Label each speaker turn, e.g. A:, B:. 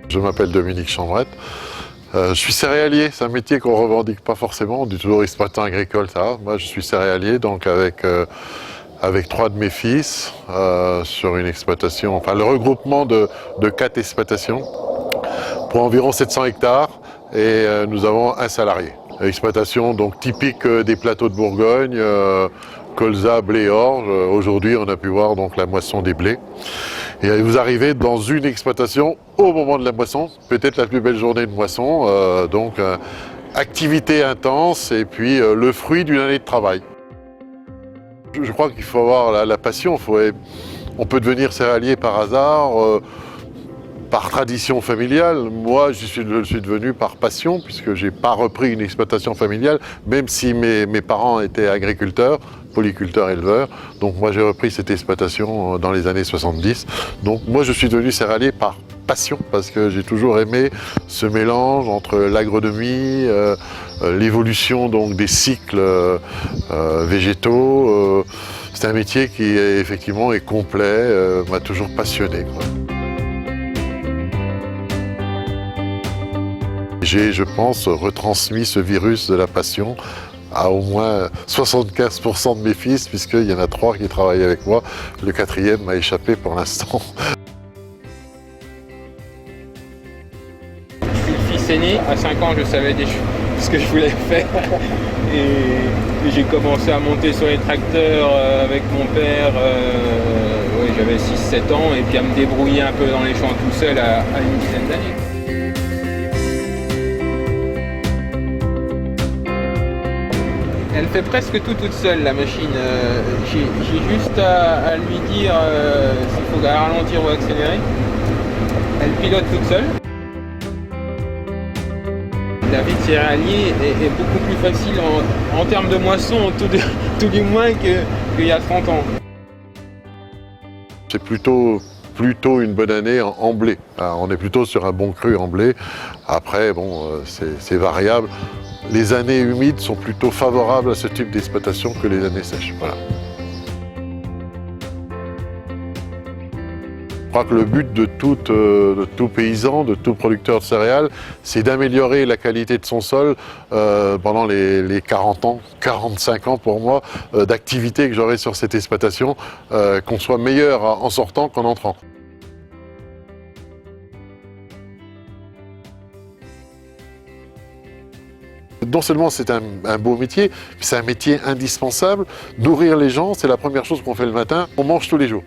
A: Je m'appelle Dominique Chambrette. Je suis céréalier, c'est un métier qu'on ne revendique pas forcément, on dit toujours exploitant agricole, ça. Moi je suis céréalier, donc avec 3 de mes fils, sur une exploitation, enfin le regroupement de 4 exploitations pour environ 700 hectares et nous avons un salarié. Exploitation donc typique des plateaux de Bourgogne, colza, blé, orge. Aujourd'hui on a pu voir donc la moisson des blés. Et vous arrivez dans une exploitation au moment de la moisson, peut-être la plus belle journée de moisson, activité intense et puis le fruit d'une année de travail. Je crois qu'il faut avoir la passion, on peut devenir céréalier par hasard, par tradition familiale. Moi, je suis devenu par passion, puisque je n'ai pas repris une exploitation familiale, même si mes parents étaient agriculteurs, polyculteurs, éleveurs. Donc moi, j'ai repris cette exploitation dans les années 70. Donc moi, je suis devenu céréalier par passion, parce que j'ai toujours aimé ce mélange entre l'agronomie, l'évolution donc des cycles végétaux. C'est un métier qui effectivement est complet, m'a toujours passionné, quoi. J'ai, je pense, retransmis ce virus de la passion à au moins 75% de mes fils, puisqu'il y en a 3 qui travaillent avec moi. Le 4e m'a échappé pour l'instant.
B: Je suis le fils aîné. À 5 ans, je savais ce que je voulais faire. Et j'ai commencé à monter sur les tracteurs avec mon père. J'avais 6-7 ans, et puis à me débrouiller un peu dans les champs tout seul à une dizaine d'années. Elle fait presque tout toute seule, la machine. J'ai juste à lui dire s'il faut ralentir ou accélérer. Elle pilote toute seule. La vie de céréalier est beaucoup plus facile en termes de moisson, tout du moins qu'il y a 30 ans.
A: C'est plutôt une bonne année en blé. Alors, on est plutôt sur un bon cru en blé. Après, bon, c'est variable. Les années humides sont plutôt favorables à ce type d'exploitation que les années sèches. Voilà. Je crois que le but de tout paysan, de tout producteur de céréales, c'est d'améliorer la qualité de son sol pendant les 40 ans, 45 ans pour moi, d'activité que j'aurai sur cette exploitation, qu'on soit meilleur en sortant qu'en entrant. Non seulement c'est un beau métier, c'est un métier indispensable. Nourrir les gens, c'est la première chose qu'on fait le matin. On mange tous les jours.